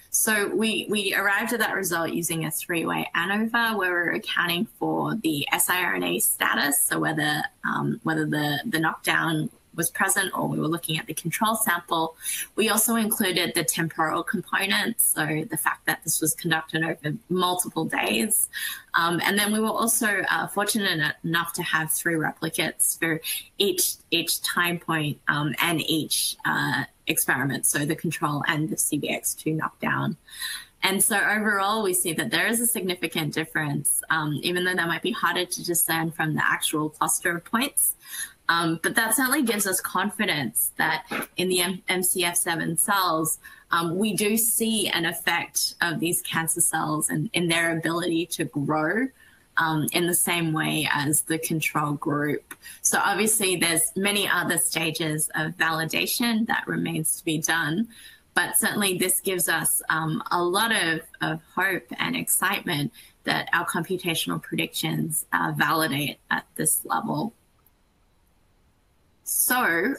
Speaker 2: So we arrived at that result using a three-way ANOVA, where we're accounting for the siRNA status, so whether the knockdown was present or we were looking at the control sample. We also included the temporal components, so the fact that this was conducted over multiple days. And then we were also fortunate enough to have 3 replicates for each time point and each experiment, so the control and the CBX2 knockdown. And so overall, we see that there is a significant difference, even though that might be harder to discern from the actual cluster of points. But that certainly gives us confidence that in the MCF7 cells, we do see an effect of these cancer cells and in their ability to grow in the same way as the control group. So obviously there's many other stages of validation that remains to be done, but certainly this gives us a lot of hope and excitement that our computational predictions validate at this level. So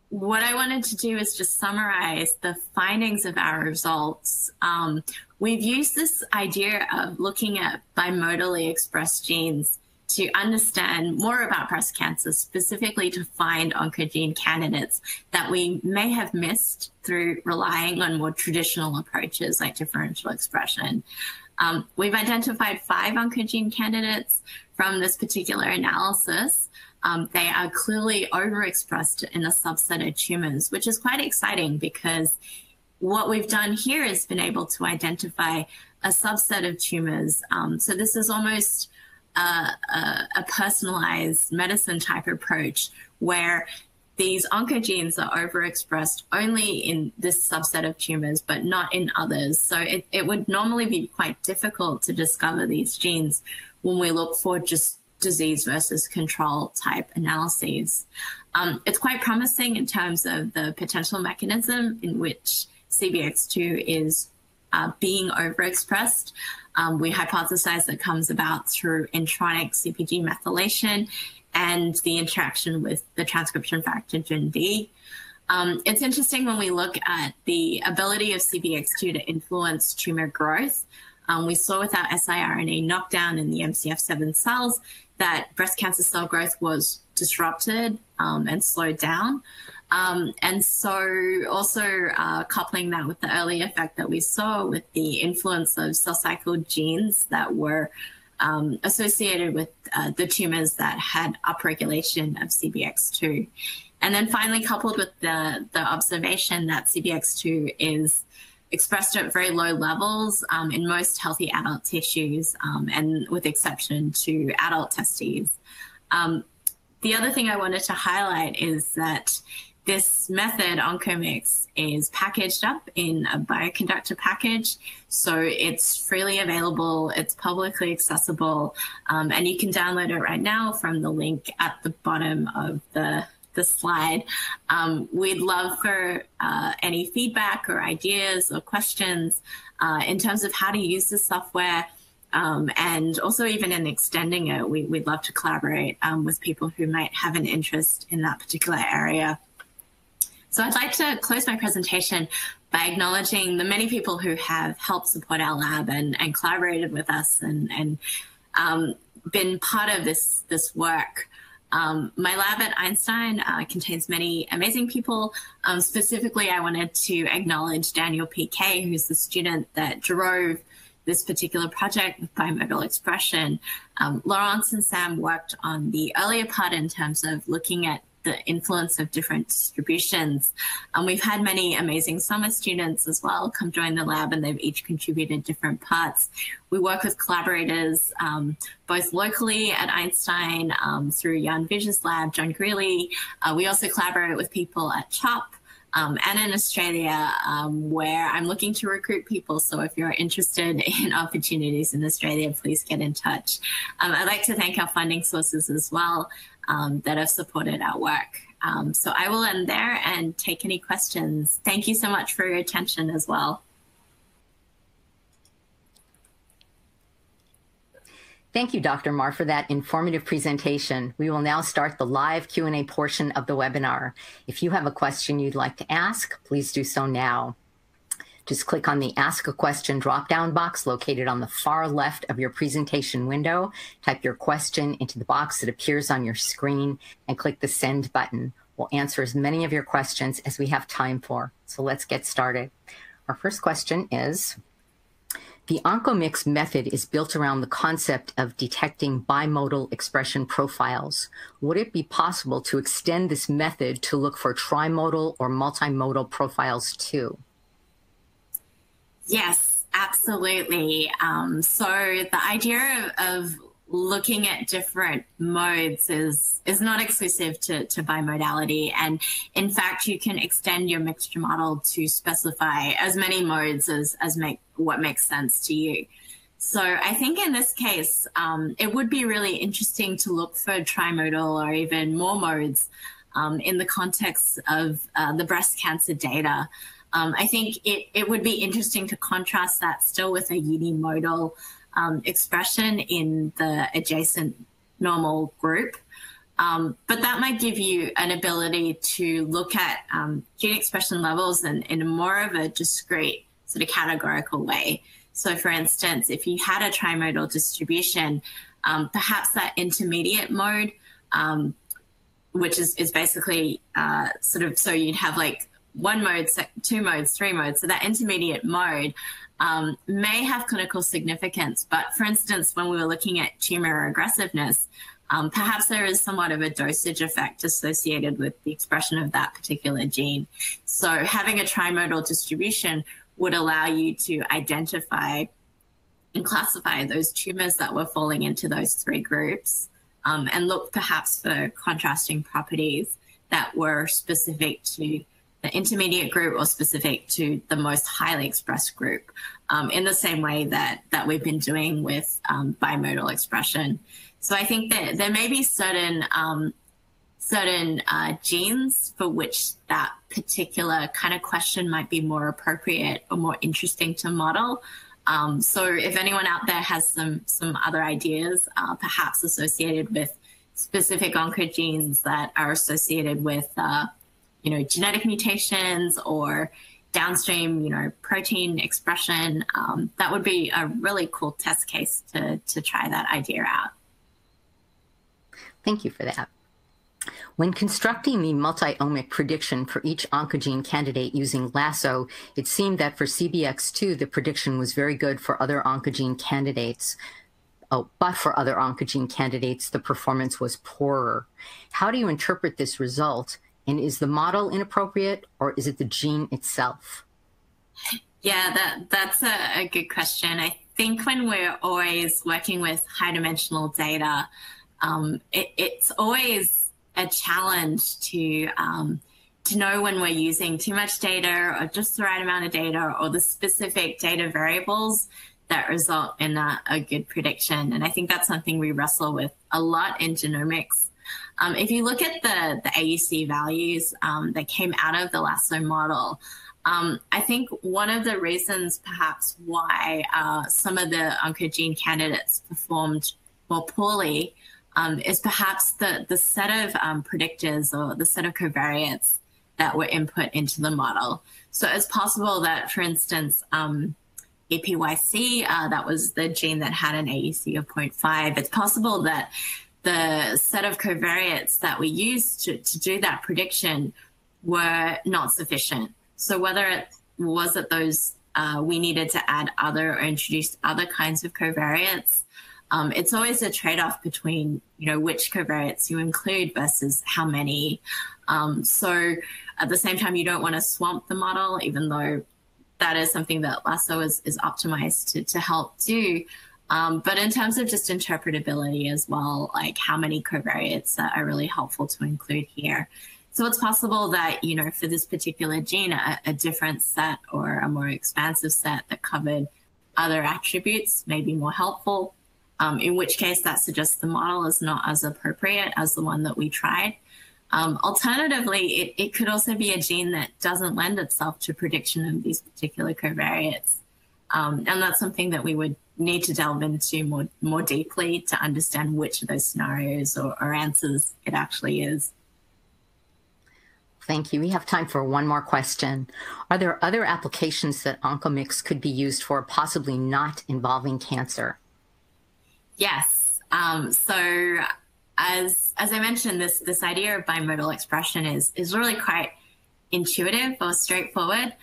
Speaker 2: what I wanted to do is just summarize the findings of our results. We've used this idea of looking at bimodally expressed genes to understand more about breast cancer, specifically to find oncogene candidates that we may have missed through relying on more traditional approaches like differential expression. We've identified 5 oncogene candidates from this particular analysis. They are clearly overexpressed in a subset of tumors, which is quite exciting because what we've done here is been able to identify a subset of tumors. So this is almost a personalized medicine type approach where these oncogenes are overexpressed only in this subset of tumors, but not in others. So it would normally be quite difficult to discover these genes when we look for just disease versus control type analyses. It's quite promising in terms of the potential mechanism in which CBX2 is being overexpressed. We hypothesize that comes about through intronic CpG methylation and the interaction with the transcription factor GenD. It's interesting when we look at the ability of CBX2 to influence tumor growth. We saw with our siRNA knockdown in the MCF7 cells that breast cancer cell growth was disrupted and slowed down. And so also coupling that with the early effect that we saw with the influence of cell cycle genes that were associated with the tumors that had upregulation of CBX2. And then finally coupled with the observation that CBX2 is expressed at very low levels in most healthy adult tissues, and with exception to adult testes. The other thing I wanted to highlight is that this method, Oncomix, is packaged up in a bioconductor package. So it's freely available, it's publicly accessible, and you can download it right now from the link at the bottom of the slide. We'd love for any feedback or ideas or questions in terms of how to use the software, and also even in extending it. We'd love to collaborate with people who might have an interest in that particular area. So I'd like to close my presentation by acknowledging the many people who have helped support our lab and collaborated with us and been part of this work. My lab at Einstein contains many amazing people. Specifically, I wanted to acknowledge Daniel PK, who's the student that drove this particular project with bimodal expression. Laurence and Sam worked on the earlier part in terms of looking at the influence of different distributions. We've had many amazing summer students as well come join the lab, and they've each contributed different parts. We work with collaborators both locally at Einstein through Jan Viz's lab, John Greeley. We also collaborate with people at CHOP and in Australia, where I'm looking to recruit people. So if you're interested in opportunities in Australia, please get in touch. I'd like to thank our funding sources as well that have supported our work. So I will end there and take any questions. Thank you so much for your attention as well.
Speaker 1: Thank you, Dr. Mar, for that informative presentation. We will now start the live Q&A portion of the webinar. If you have a question you'd like to ask, please do so now. Just click on the Ask a Question drop-down box located on the far left of your presentation window. Type your question into the box that appears on your screen and click the Send button. We'll answer as many of your questions as we have time for. So let's get started. Our first question is, the Oncomix method is built around the concept of detecting bimodal expression profiles. Would it be possible to extend this method to look for trimodal or multimodal profiles too?
Speaker 2: Yes, absolutely. So the idea of looking at different modes is not exclusive to bimodality. And in fact, you can extend your mixture model to specify as many modes as what makes sense to you. So I think in this case, it would be really interesting to look for trimodal or even more modes in the context of the breast cancer data. I think it would be interesting to contrast that still with a unimodal expression in the adjacent normal group. But that might give you an ability to look at gene expression levels in more of a discrete sort of categorical way. So for instance, if you had a trimodal distribution, perhaps that intermediate mode, which is basically sort of, so you'd have like one mode, two modes, three modes. So that intermediate mode may have clinical significance. But for instance, when we were looking at tumor aggressiveness, perhaps there is somewhat of a dosage effect associated with the expression of that particular gene. So having a trimodal distribution would allow you to identify and classify those tumors that were falling into those three groups, and look perhaps for contrasting properties that were specific to the intermediate group or specific to the most highly expressed group, in the same way that we've been doing with bimodal expression. So I think that there may be certain genes for which that particular kind of question might be more appropriate or more interesting to model. So if anyone out there has some other ideas, perhaps associated with specific oncogenes that are associated with, genetic mutations or downstream, protein expression. That would be a really cool test case to try that idea out.
Speaker 1: Thank you for that. When constructing the multi-omic prediction for each oncogene candidate using Lasso, it seemed that for CBX2, the prediction was very good for other oncogene candidates. Oh, but for other oncogene candidates, the performance was poorer. How do you interpret this result? And is the model inappropriate, or is it the gene itself?
Speaker 2: Yeah, that's a good question. I think when we're always working with high-dimensional data, it's always a challenge to know when we're using too much data or just the right amount of data or the specific data variables that result in a good prediction. And I think that's something we wrestle with a lot in genomics. If you look at the AUC values that came out of the Lasso model, I think one of the reasons perhaps why some of the oncogene candidates performed more poorly is perhaps the set of predictors or the set of covariates that were input into the model. So it's possible that, for instance, EPYC, that was the gene that had an AUC of 0.5. It's possible that the set of covariates that we used to do that prediction were not sufficient. So whether it was that those we needed to add other or introduce other kinds of covariates, it's always a trade-off between, which covariates you include versus how many. So at the same time, you don't want to swamp the model, even though that is something that Lasso is optimized to help do. But in terms of just interpretability as well, like how many covariates are really helpful to include here. So it's possible that, for this particular gene, a different set or a more expansive set that covered other attributes may be more helpful, in which case that suggests the model is not as appropriate as the one that we tried. Alternatively, it could also be a gene that doesn't lend itself to prediction of these particular covariates. And that's something that we would need to delve into more deeply to understand which of those scenarios or answers it actually is.
Speaker 1: Thank you. We have time for one more question. Are there other applications that Oncomix could be used for, possibly not involving cancer?
Speaker 2: Yes. So as I mentioned, this idea of bimodal expression is really quite intuitive or straightforward.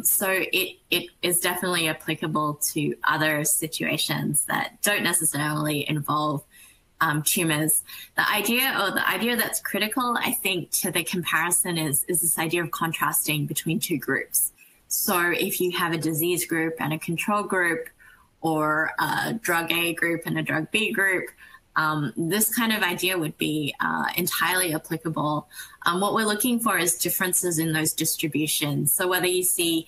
Speaker 2: So it is definitely applicable to other situations that don't necessarily involve tumors. The idea that's critical, I think, to the comparison is this idea of contrasting between two groups. So if you have a disease group and a control group, or a drug A group and a drug B group, this kind of idea would be entirely applicable. What we're looking for is differences in those distributions. So whether you see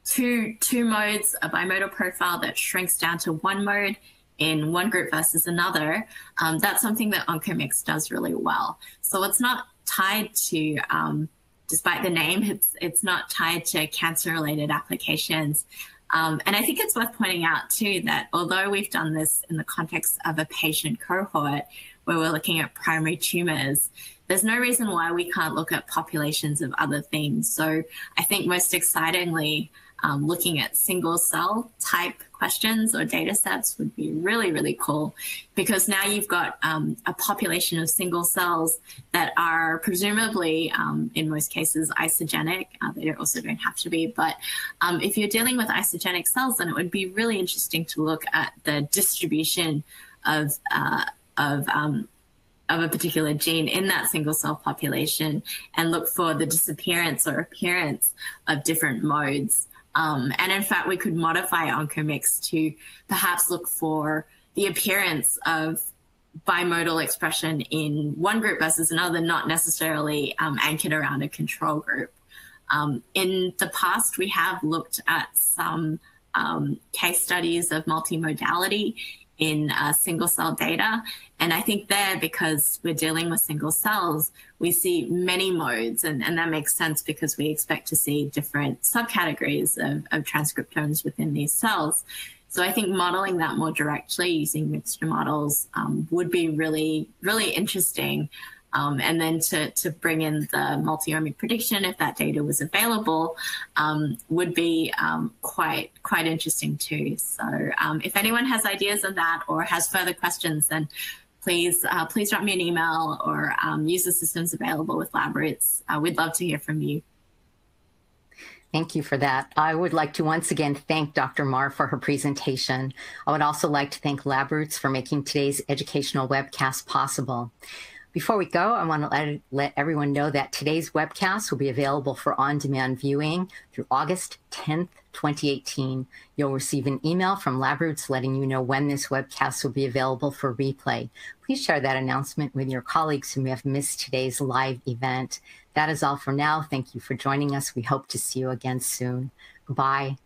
Speaker 2: two modes, a bimodal profile that shrinks down to one mode in one group versus another, that's something that Oncomix does really well. So it's not tied to, despite the name, it's not tied to cancer-related applications. And I think it's worth pointing out, too, that although we've done this in the context of a patient cohort where we're looking at primary tumors, there's no reason why we can't look at populations of other things. So I think most excitingly, looking at single cell type questions or data sets would be really, really cool, because now you've got a population of single cells that are presumably, in most cases, isogenic. They also don't have to be, but if you're dealing with isogenic cells, then it would be really interesting to look at the distribution of a particular gene in that single cell population and look for the disappearance or appearance of different modes. And in fact, we could modify Oncomix to perhaps look for the appearance of bimodal expression in one group versus another, not necessarily anchored around a control group. In the past, we have looked at some case studies of multimodality in single cell data. And I think there, because we're dealing with single cells, we see many modes, and that makes sense because we expect to see different subcategories of transcriptomes within these cells. So I think modeling that more directly using mixture models would be really, really interesting. And then to bring in the multi-omic prediction, if that data was available, would be quite interesting too. So if anyone has ideas on that or has further questions, then please drop me an email or use the systems available with LabRoots. We'd love to hear from you.
Speaker 1: Thank you for that. I would like to once again thank Dr. Marr for her presentation. I would also like to thank LabRoots for making today's educational webcast possible. Before we go, I want to let everyone know that today's webcast will be available for on-demand viewing through August 10th, 2018. You'll receive an email from LabRoots letting you know when this webcast will be available for replay. Please share that announcement with your colleagues who may have missed today's live event. That is all for now. Thank you for joining us. We hope to see you again soon. Goodbye.